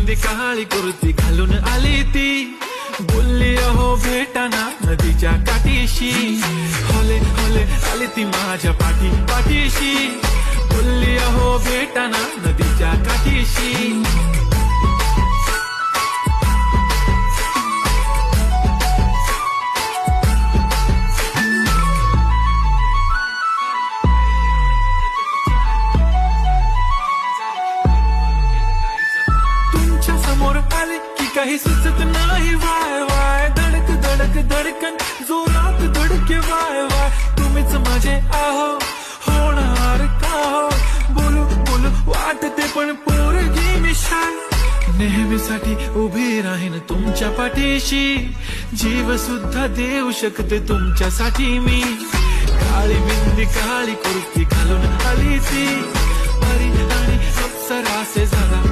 बिंदी काळी कुर्ती घालून आली ती, बोलली अहो भेटाना नदीच्या काठीशी, होले होले आली ती माझ्या पाठीशी, बोलली अहो भेटाना नदीच्या काठीशी. तुमच्या समोर आले की काही सुचत नाही, वाय वाय धडक धडक धडकन जोरात धडके, वाय वाय तुम्हीच माझे आहो, होणार का हो, बोलू बोलू वाटते पण पोरगी मी शाय, नेहमीसाठी उभी राहीन तुमच्या पाठीशी, जीव सुद्धा देऊ शकते तुमच्यासाठी मी. काळी बिंदी काळी कुर्ती घालून आली ती, परी आणि अप्सरा से जरा